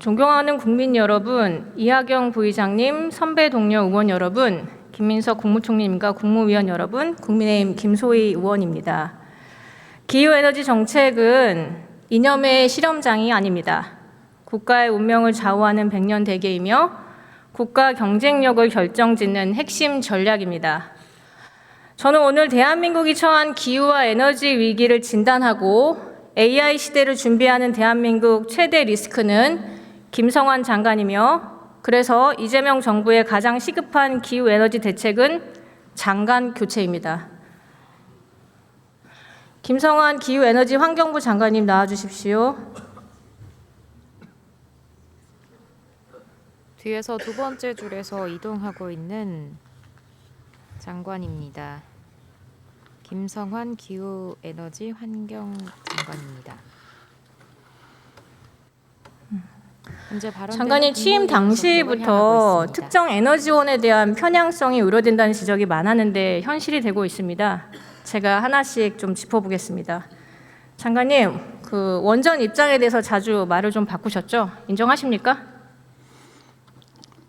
존경하는 국민 여러분, 이하경 부의장님, 선배 동료 의원 여러분, 김민석 국무총리님과 국무위원 여러분, 국민의힘 김소희 의원입니다. 기후에너지 정책은 이념의 실험장이 아닙니다. 국가의 운명을 좌우하는 100년 대계이며 국가 경쟁력을 결정짓는 핵심 전략입니다. 저는 오늘 대한민국이 처한 기후와 에너지 위기를 진단하고 AI 시대를 준비하는 대한민국 최대 리스크는 김성환 장관이며, 그래서 이재명 정부의 가장 시급한 기후에너지 대책은 장관 교체입니다. 김성환 기후에너지 환경부 장관님 나와주십시오. 뒤에서 두 번째 줄에서 이동하고 있는 장관입니다. 김성환 기후에너지 환경 장관입니다. 현재 장관님 취임 당시부터 특정 에너지원에 대한 편향성이 우려된다는 지적이 많았는데 현실이 되고 있습니다. 제가 하나씩 좀 짚어보겠습니다. 장관님, 그 원전 입장에 대해서 자주 말을 좀 바꾸셨죠? 인정하십니까?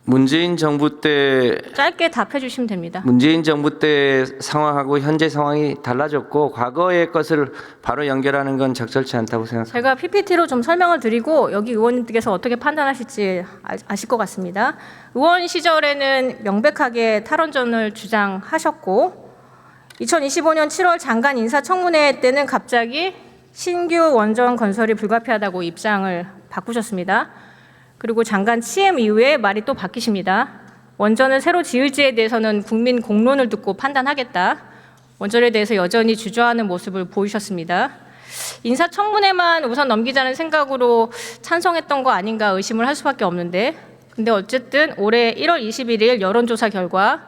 문재인 정부 때 짧게 답해 주시면 됩니다. 문재인 정부 때 상황하고 현재 상황이 달라졌고 과거의 것을 바로 연결하는 건 적절치 않다고 생각합니다. 제가 PPT로 좀 설명을 드리고 여기 의원님께서 어떻게 판단하실지 아실 것 같습니다. 의원 시절에는 명백하게 탈원전을 주장하셨고 2025년 7월 장관 인사청문회 때는 갑자기 신규 원전 건설이 불가피하다고 입장을 바꾸셨습니다. 그리고 장관 취임 이후에 말이 또 바뀌십니다. 원전을 새로 지을지에 대해서는 국민 공론을 듣고 판단하겠다. 원전에 대해서 여전히 주저하는 모습을 보이셨습니다. 인사청문회만 우선 넘기자는 생각으로 찬성했던 거 아닌가 의심을 할 수밖에 없는데, 근데 어쨌든 올해 1월 21일 여론조사 결과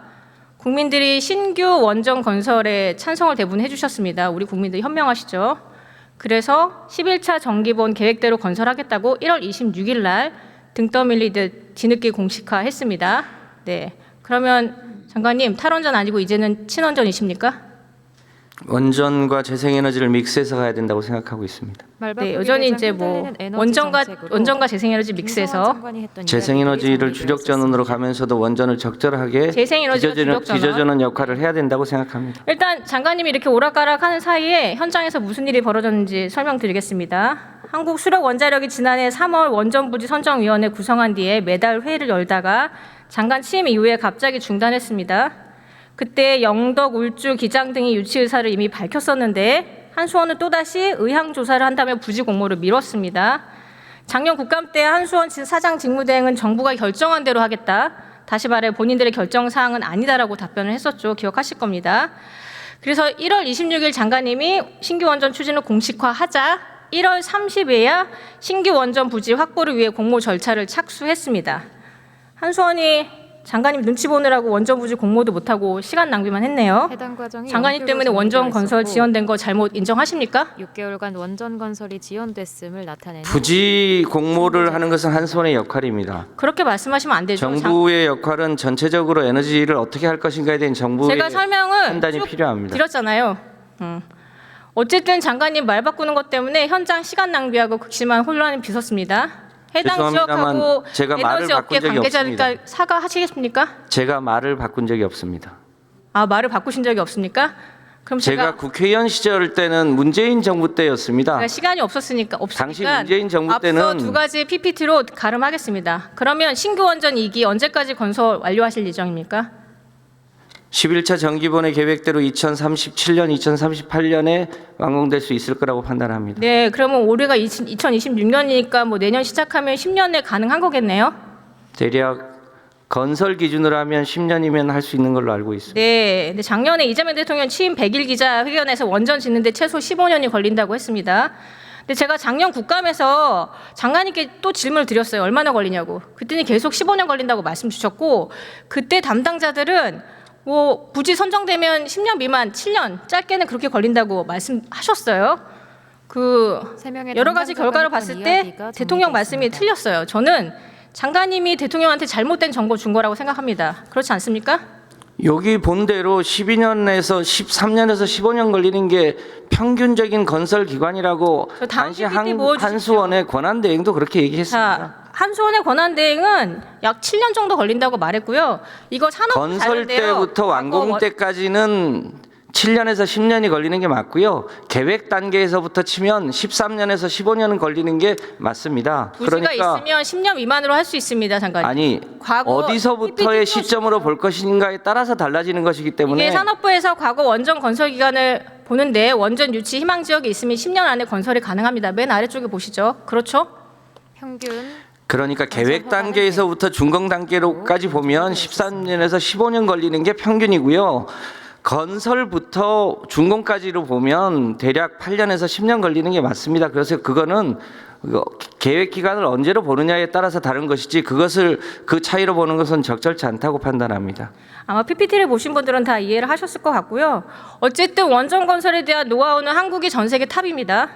국민들이 신규 원전 건설에 찬성을 대부분 해주셨습니다. 우리 국민들 현명하시죠? 그래서 11차 정기본 계획대로 건설하겠다고 1월 26일 날 등 떠밀리듯 뒤늦게 공식화했습니다. 네, 그러면 장관님 탈원전 아니고 이제는 친원전이십니까? 원전과 재생에너지를 믹스해서 가야 된다고 생각하고 있습니다. 네, 여전히 이제 뭐 원전과 재생에너지 믹스해서 재생에너지를 주력 전원으로 가면서도 원전을 적절하게 빚어주는 역할을 해야 된다고 생각합니다. 일단 장관님이 이렇게 오락가락하는 사이에 현장에서 무슨 일이 벌어졌는지 설명드리겠습니다. 한국수력원자력이 지난해 3월 원전부지 선정위원회 구성한 뒤에 매달 회의를 열다가 장관 취임 이후에 갑자기 중단했습니다. 그때 영덕, 울주, 기장 등이 유치 의사를 이미 밝혔었는데 한수원은 또다시 의향 조사를 한다며 부지 공모를 미뤘습니다. 작년 국감 때 한수원 사장 직무대행은 정부가 결정한 대로 하겠다. 다시 말해 본인들의 결정 사항은 아니다라고 답변을 했었죠. 기억하실 겁니다. 그래서 1월 26일 장관님이 신규 원전 추진을 공식화하자 1월 30일에야 신규 원전 부지 확보를 위해 공모 절차를 착수했습니다. 한수원이 장관님 눈치 보느라고 원전 부지 공모도 못하고 시간 낭비만 했네요. 장관님 때문에 원전 건설 지연된 거 잘못 인정하십니까? 6개월간 원전 건설이 지연됐음을 나타내는 부지 공모를 하는 것은 한수원의 역할입니다. 그렇게 말씀하시면 안 되죠. 정부의 역할은 전체적으로 에너지를 어떻게 할 것인가에 대한 정부의 제가 설명을 판단이 필요합니다. 드렸잖아요. 어쨌든 장관님 말 바꾸는 것 때문에 현장 시간 낭비하고 극심한 혼란이 빚었습니다. 해당 지역하고 제가 말을 에너지 업계 바꾼 적이 관계자니까 없습니다. 사과하시겠습니까? 제가 말을 바꾼 적이 없습니다. 아, 말을 바꾸신 적이 없습니까? 그럼 제가 국회의원 시절 때는 문재인 정부 때였습니다. 제가 시간이 없었으니까 당시 문재인 정부 앞서 때는 두 가지 PPT로 가름하겠습니다. 그러면 신규 원전 2기 언제까지 건설 완료하실 예정입니까? 11차 정기본의 계획대로 2037년, 2038년에 완공될 수 있을 거라고 판단합니다. 네, 그러면 올해가 2026년이니까 뭐 내년 시작하면 10년 내 가능한 거겠네요? 대략 건설 기준으로 하면 10년이면 할 수 있는 걸로 알고 있습니다. 네, 근데 작년에 이재명 대통령 취임 100일 기자회견에서 원전 짓는데 최소 15년이 걸린다고 했습니다. 근데 제가 작년 국감에서 장관님께 또 질문을 드렸어요. 얼마나 걸리냐고. 그랬더니 계속 15년 걸린다고 말씀 주셨고, 그때 담당자들은 뭐 부지 선정되면 10년 미만 7년 짧게는 그렇게 걸린다고 말씀하셨어요. 그 여러 가지 결과를 봤을 때 대통령 말씀이 틀렸어요. 저는 장관님이 대통령한테 잘못된 정보 준 거라고 생각합니다. 그렇지 않습니까? 여기 본대로 12년에서 13년에서 15년 걸리는 게 평균적인 건설 기관이라고 당시 한수원의 권한 대행도 그렇게 얘기했습니다. 자, 한수원의 권한 대행은 약 7년 정도 걸린다고 말했고요. 이거 산업 건설 때부터 완공 때까지는 7년에서 10년이 걸리는 게 맞고요. 계획 단계에서부터 치면 13년에서 15년 걸리는 게 맞습니다. 부지가 있으면 10년 미만으로 할 수 있습니다, 장관님. 아니 어디서부터의 시점으로 볼 것인가에 따라서 달라지는 것이기 때문에 이게 산업부에서 과거 원전 건설 기간을 보는데 원전 유치 희망 지역이 있으면 10년 안에 건설이 가능합니다. 맨 아래쪽에 보시죠. 그렇죠? 평균 그러니까 계획 단계에서부터 준공 단계로까지 보면 13년에서 15년 걸리는 게 평균이고요. 건설부터 준공까지로 보면 대략 8년에서 10년 걸리는 게 맞습니다. 그래서 그거는 계획 기간을 언제로 보느냐에 따라서 다른 것이지 그것을 그 차이로 보는 것은 적절치 않다고 판단합니다. 아마 PPT를 보신 분들은 다 이해를 하셨을 것 같고요. 어쨌든 원전 건설에 대한 노하우는 한국이 전 세계 탑입니다.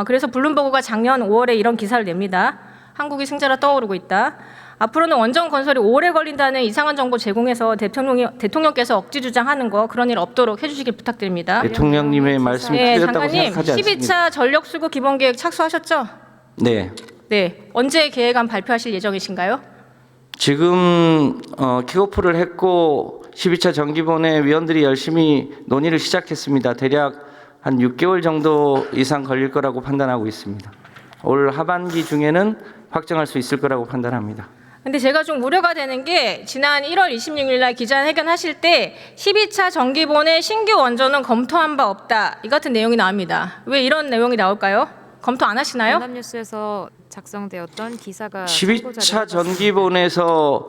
그래서 블룸버그가 작년 5월에 이런 기사를 냅니다. 한국이 승자로 떠오르고 있다. 앞으로는 원전 건설이 오래 걸린다는 이상한 정보 제공해서 대통령께서 억지 주장하는 거 그런 일 없도록 해주시길 부탁드립니다. 대통령님의 말씀이 틀렸다고 생각하지 않습니다. 12차 전력수급 기본계획 착수하셨죠? 네. 네. 언제 계획안 발표하실 예정이신가요? 지금 킥오프를 했고 12차 정기본회 위원들이 열심히 논의를 시작했습니다. 대략 한 6개월 정도 이상 걸릴 거라고 판단하고 있습니다. 올 하반기 중에는 확정할 수 있을 거라고 판단합니다. 근데 제가 좀 우려가 되는 게 지난 1월 26일 날 기자회견 하실 때 12차 정기본의 신규 원전은 검토한 바 없다. 이 같은 내용이 나옵니다. 왜 이런 내용이 나올까요? 검토 안 하시나요? 연합뉴스에서 작성되었던 기사가 12차 전기본에서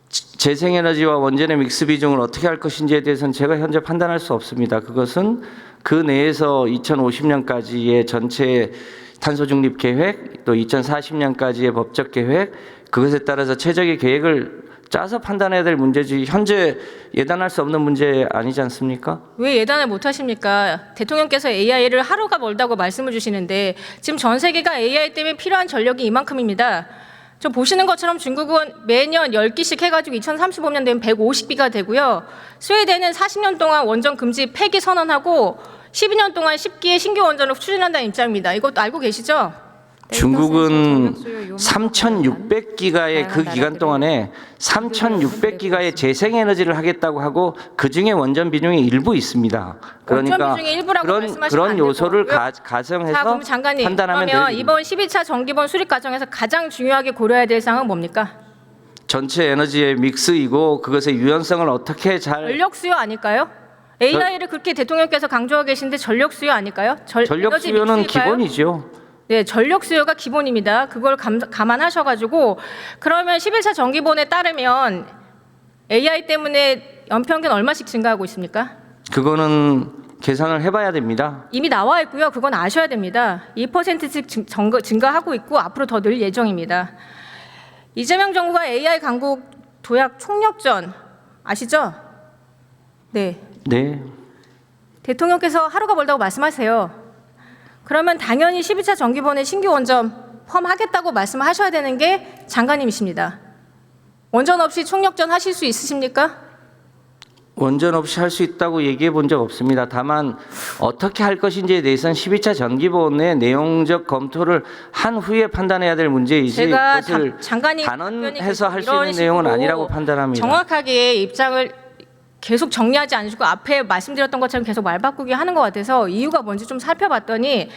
재생에너지와 원전의 믹스 비중을 어떻게 할 것인지에 대해서는 제가 현재 판단할 수 없습니다. 그것은 그 내에서 2050년까지의 전체 탄소 중립 계획, 또 2040년까지의 법적 계획, 그것에 따라서 최적의 계획을 짜서 판단해야 될 문제지 현재 예단할 수 없는 문제 아니지 않습니까? 왜 예단을 못 하십니까? 대통령께서 AI를 하루가 멀다고 말씀을 주시는데 지금 전 세계가 AI 때문에 필요한 전력이 이만큼입니다. 저 보시는 것처럼 중국은 매년 10기씩 해가지고 2035년 되면 150기가 되고요. 스웨덴은 40년 동안 원전 금지 폐기 선언하고 12년 동안 10기의 신규 원전을 추진한다는 입장입니다. 이것도 알고 계시죠? 중국은 3,600기가의 그 기간 동안에 3,600기가의 재생에너지를 하겠다고 하고 그중에 원전 비중이 일부 있습니다. 그러니까 원전 비중이 일부라고 말씀하시면 안 그런 될 요소를 거고요. 가정해서 자, 그럼 장관님, 판단하면 그러면 됩니다. 이번 12차 정기본 수립 과정에서 가장 중요하게 고려해야 될 사항은 뭡니까? 전체 에너지의 믹스이고 그것의 유연성을 어떻게 잘 전력 수요 아닐까요? AI를 그렇게 대통령께서 강조하고 계신데 전력 수요 아닐까요? 전력 에너지 수요는 믹스일까요? 기본이죠. 네, 전력 수요가 기본입니다. 그걸 감안하셔가지고 그러면 11차 정기본에 따르면 AI 때문에 연평균 얼마씩 증가하고 있습니까? 그거는 계산을 해봐야 됩니다. 이미 나와 있고요. 그건 아셔야 됩니다. 2%씩 증가하고 있고 앞으로 더 늘 예정입니다. 이재명 정부가 AI 강국 도약 총력전 아시죠? 네. 네. 대통령께서 하루가 멀다고 말씀하세요. 그러면 당연히 12차 정기본에 신규 원전 포함하겠다고 말씀하셔야 되는 게 장관님이십니다. 원전 없이 총력전 하실 수 있으십니까? 원전 없이 할 수 있다고 얘기해 본 적 없습니다. 다만 어떻게 할 것인지에 대해서는 12차 전기본의 내용적 검토를 한 후에 판단해야 될 문제이지 제가 그것을 장관님 단언해서 할 수 있는 이런 내용은 식으로 아니라고 판단합니다. 정확하게 입장을 계속 정리하지 않으시고 앞에 말씀드렸던 것처럼 계속 말 바꾸기 하는 것 같아서 이유가 뭔지 좀 살펴봤더니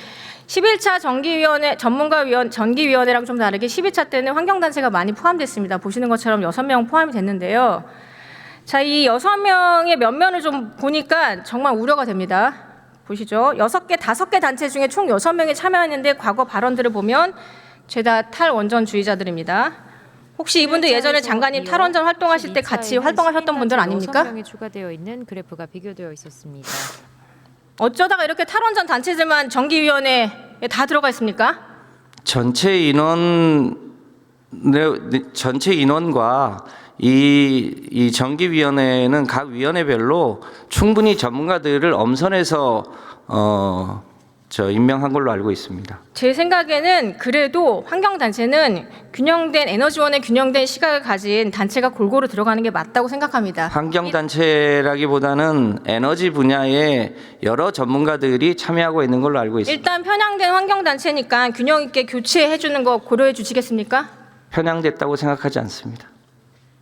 11차 정기위원회 전기위원회랑 좀 다르게 12차 때는 환경단체가 많이 포함됐습니다. 보시는 것처럼 6명 포함이 됐는데요. 자, 이 6명의 면면을 좀 보니까 정말 우려가 됩니다. 보시죠. 6개, 5개 단체 중에 총 6명이 참여했는데 과거 발언들을 보면 죄다 탈원전주의자들입니다. 혹시 이분들 예전에 장관님 탈원전 활동하실 때 같이 활동하셨던 분들 아닙니까? 6명이 추가되어 있는 그래프가 비교되어 있었습니다. 어쩌다가 이렇게 탈원전 단체들만 정기위원회에 다 들어가 있습니까? 전체 인원과 이 정기위원회는 각 위원회별로 충분히 전문가들을 엄선해서 임명한 걸로 알고 있습니다. 제 생각에는 그래도 환경단체는 균형된 에너지원의 균형된 시각을 가진 단체가 골고루 들어가는 게 맞다고 생각합니다. 환경단체라기보다는 에너지 분야에 여러 전문가들이 참여하고 있는 걸로 알고 있습니다. 일단 편향된 환경단체니까 균형 있게 교체해 주는 거 고려해 주시겠습니까? 편향됐다고 생각하지 않습니다.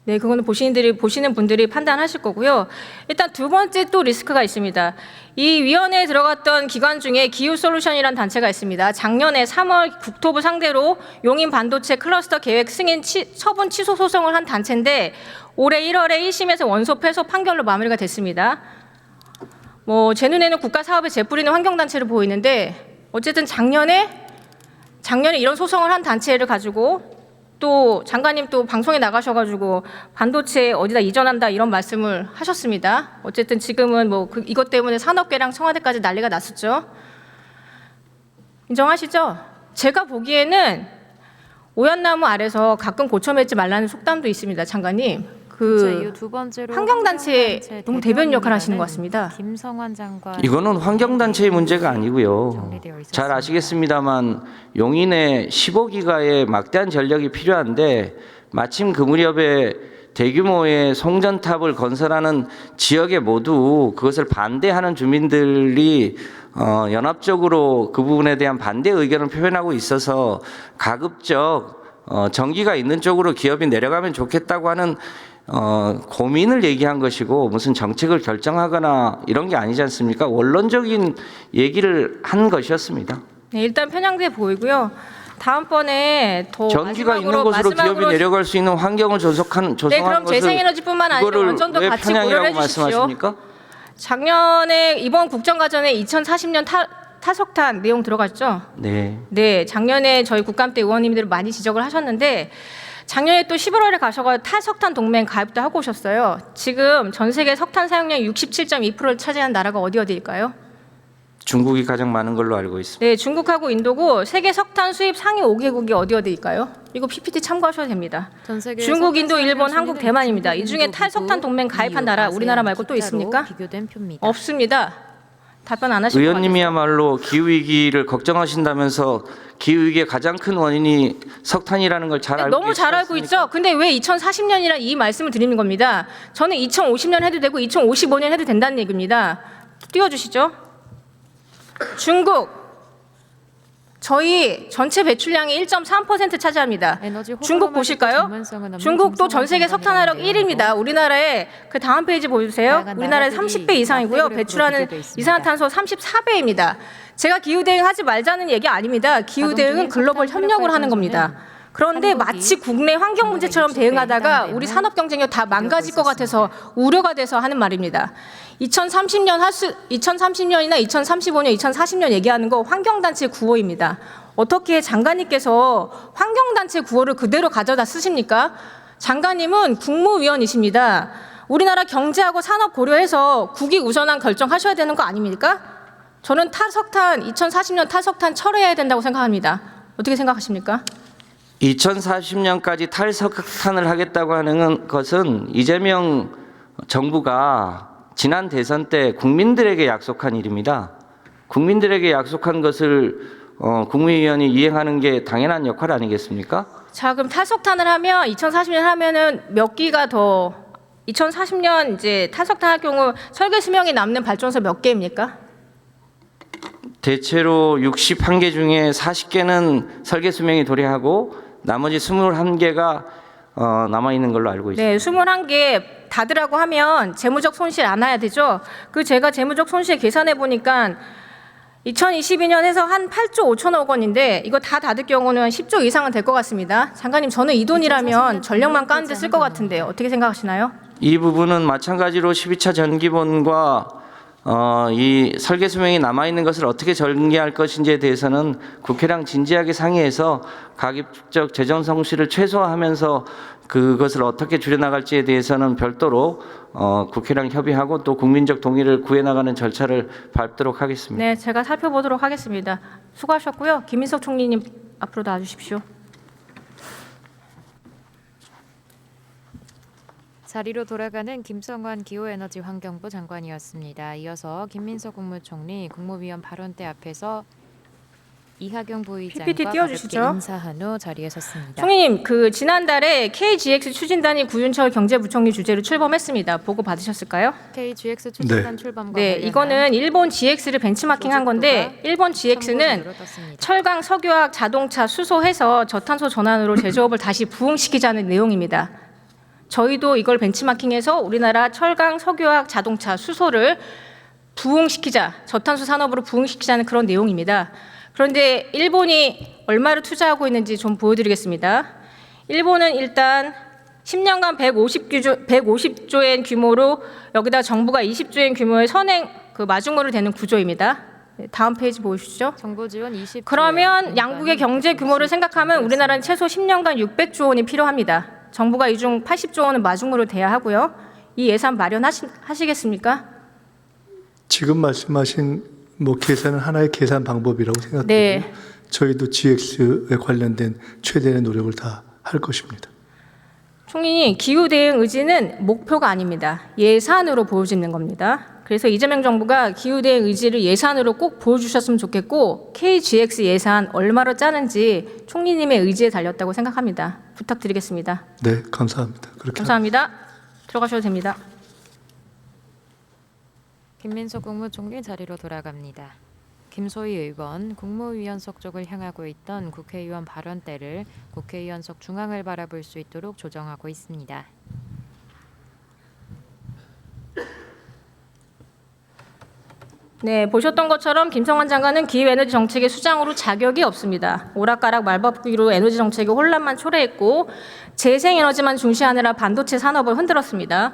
네, 그거는 보시는 분들이 판단하실 거고요. 일단 두 번째 또 리스크가 있습니다. 이 위원회에 들어갔던 기관 중에 기후솔루션이라는 단체가 있습니다. 작년에 3월 국토부 상대로 용인 반도체 클러스터 계획 승인 처분 취소 소송을 한 단체인데 올해 1월에 1심에서 원소 패소 판결로 마무리가 됐습니다. 제 눈에는 국가 사업에 재뿌리는 환경단체로 보이는데 어쨌든 작년에 이런 소송을 한 단체를 가지고 또 장관님 또 방송에 나가셔가지고 반도체 어디다 이전한다 이런 말씀을 하셨습니다. 어쨌든 지금은 이것 때문에 산업계랑 청와대까지 난리가 났었죠. 인정하시죠? 제가 보기에는 오얏나무 아래서 가끔 고쳐 맺지 말라는 속담도 있습니다, 장관님. 이후 두 번째로 환경단체 너무 대변인 역할을 하시는 것 같습니다. 김성환 장관. 이거는 환경단체의 문제가 아니고요. 정리되어 있었습니다. 잘 아시겠습니다만 용인에 15기가의 막대한 전력이 필요한데 마침 그 무렵에 대규모의 송전탑을 건설하는 지역에 모두 그것을 반대하는 주민들이 연합적으로 그 부분에 대한 반대 의견을 표현하고 있어서 가급적 전기가 있는 쪽으로 기업이 내려가면 좋겠다고 하는 고민을 얘기한 것이고 무슨 정책을 결정하거나 이런 게 아니지 않습니까? 원론적인 얘기를 한 것이었습니다. 네, 일단 편향돼 보이고요. 다음번에 더 전기가 있는 곳으로 기업이 내려갈 수 있는 환경을 조성하는 네, 그럼 것을 재생에너지뿐만 아니라 그거를 원전도 왜 같이 고려해 편향이라고 주십시오. 말씀하십니까? 작년에 이번 국정과정에 2040년 탈석탄 내용 들어갔죠? 네. 네, 작년에 저희 국감 때 의원님들 많이 지적을 하셨는데 작년에 또 11월에 가셔서 탈석탄 동맹 가입도 하고 오셨어요. 지금 전 세계 석탄 사용량 67.2%를 차지한 나라가 어디일까요? 중국이 가장 많은 걸로 알고 있습니다. 네, 중국하고 인도고 세계 석탄 수입 상위 5개국이 어디일까요? 이거 PPT 참고하셔도 됩니다. 전 세계 중국, 인도, 석탄 일본, 사용 한국, 순위는 대만입니다. 이 중국, 중에 인도, 탈석탄 동맹 가입한 나라 EU, 우리나라 말고 또 기타로 있습니까? 비교된 표입니다. 없습니다. 답변 안 하실 것 같아요. 의원님이야말로 기후위기를 걱정하신다면서 기후위기의 가장 큰 원인이 석탄이라는 걸 잘 알고 너무 잘 알고 있죠. 근데 왜 2040년이라 이 말씀을 드리는 겁니다. 저는 2050년 해도 되고 2055년 해도 된다는 얘기입니다. 띄워주시죠. 중국. 저희 전체 배출량의 1.3% 차지합니다. 에너지 중국 호감에서 보실까요? 전문성은 없는 중국도 전 세계 김성환 석탄화력 장관이라는 1위입니다. 우리나라의 그 다음 페이지 보여주세요. 다양한 우리나라의 나라들이 30배 이상이고요. 낙태그래프로 배출하는 비교되어 있습니다. 이산화탄소 34배입니다. 제가 기후대응 하지 말자는 얘기 아닙니다. 기후대응은 글로벌 협력을 하는 겁니다. 그런데 마치 국내 환경 문제처럼 대응하다가 우리 산업 경쟁력 다 망가질 것 같아서 우려가 돼서 하는 말입니다. 2030년이나 2035년, 2040년 얘기하는 거 환경단체 구호입니다. 어떻게 장관님께서 환경단체 구호를 그대로 가져다 쓰십니까? 장관님은 국무위원이십니다. 우리나라 경제하고 산업 고려해서 국익 우선한 결정하셔야 되는 거 아닙니까? 저는 2040년 탈석탄 철회해야 된다고 생각합니다. 어떻게 생각하십니까? 2040년까지 탈석탄을 하겠다고 하는 것은 이재명 정부가 지난 대선 때 국민들에게 약속한 일입니다. 국민들에게 약속한 것을 국무위원이 이행하는 게 당연한 역할 아니겠습니까? 자, 그럼 탈석탄을 하면 2040년 하면은 몇 기가 더 2040년 이제 탈석탄 할 경우 설계 수명이 남는 발전소 몇 개입니까? 대체로 61개 중에 40개는 설계 수명이 도래하고 나머지 21개가 남아 있는 걸로 알고 있습니다. 네, 21개 닫으라고 하면 재무적 손실 안 해야 되죠. 제가 재무적 손실 계산해 보니까 2022년 해서 한 8조 5천억 원인데 이거 다 닫을 경우는 10조 이상은 될 것 같습니다. 장관님, 저는 이 돈이라면 전력만 까는 데 쓸 것 같은데 어떻게 생각하시나요? 이 부분은 마찬가지로 12차 전기본과 이 설계 수명이 남아 있는 것을 어떻게 전개할 것인지에 대해서는 국회랑 진지하게 상의해서 가급적 재정 성실을 최소화하면서 그것을 어떻게 줄여나갈지에 대해서는 별도로 국회랑 협의하고 또 국민적 동의를 구해나가는 절차를 밟도록 하겠습니다. 네, 제가 살펴보도록 하겠습니다. 수고하셨고요. 김민석 총리님 앞으로 나와주십시오. 자리로 돌아가는 김성환 기후에너지환경부 장관이었습니다. 이어서 김민석 국무총리 국무위원 발언대 앞에서 이하경 부의장과 PPT 가볍게 띄워주시죠. 인사한 후 자리에 섰습니다. 총리님, 지난달에 KGX 추진단이 구윤철 경제부총리 주재로 출범했습니다. 보고 받으셨을까요? KGX 추진단 출범과 네, 관련한 이거는 일본 GX를 벤치마킹한 건데 일본 GX는 참고문으로 떴습니다. 철강, 석유화학, 자동차 수소해서 저탄소 전환으로 제조업을 다시 부흥시키자는 내용입니다. 저희도 이걸 벤치마킹해서 우리나라 철강, 석유화학, 자동차, 수소를 부흥시키자, 저탄소 산업으로 부흥시키자는 그런 내용입니다. 그런데 일본이 얼마를 투자하고 있는지 좀 보여드리겠습니다. 일본은 일단 10년간 150조엔 규모로 여기다 정부가 20조엔 규모의 선행 마중물을 대는 구조입니다. 네, 다음 페이지 보여주시죠. 정부 지원 20. 그러면 양국의 경제 규모를 생각하면 우리나라는 최소 10년간 600조 원이 필요합니다. 정부가 이 중 80조 원은 마중물을 대야 하고요. 이 예산 마련하시겠습니까? 지금 말씀하신 계산은 하나의 계산 방법이라고 생각되고 네. 저희도 GX에 관련된 최대의 노력을 다 할 것입니다. 총리님, 기후 대응 의지는 목표가 아닙니다. 예산으로 보여지는 겁니다. 그래서 이재명 정부가 기후 대응 의지를 예산으로 꼭 보여주셨으면 좋겠고 KGX 예산 얼마로 짜는지 총리님의 의지에 달렸다고 생각합니다. 부탁드리겠습니다. 네, 감사합니다. 그렇게 감사합니다. 들어가셔도 됩니다. 김민석 국무총리 자리로 돌아갑니다. 김소희 의원 국무위원석 쪽을 향하고 있던 국회의원 발언대를 국회의원석 중앙을 바라볼 수 있도록 조정하고 있습니다. 네, 보셨던 것처럼 김성환 장관은 기후에너지 정책의 수장으로 자격이 없습니다. 오락가락 말바꾸기로 에너지 정책의 혼란만 초래했고 재생에너지만 중시하느라 반도체 산업을 흔들었습니다.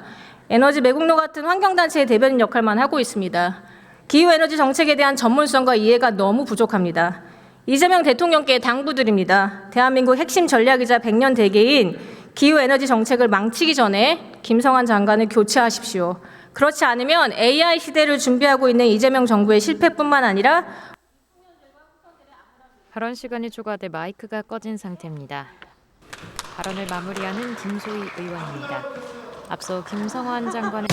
에너지 매국노 같은 환경단체의 대변인 역할만 하고 있습니다. 기후에너지 정책에 대한 전문성과 이해가 너무 부족합니다. 이재명 대통령께 당부드립니다. 대한민국 핵심 전략이자 100년 대계인 기후에너지 정책을 망치기 전에 김성환 장관을 교체하십시오. 그렇지 않으면 AI 시대를 준비하고 있는 이재명 정부의 실패뿐만 아니라 발언 시간이 초과돼 마이크가 꺼진 상태입니다. 발언을 마무리하는 김소희 의원입니다. 앞서 김성환 장관의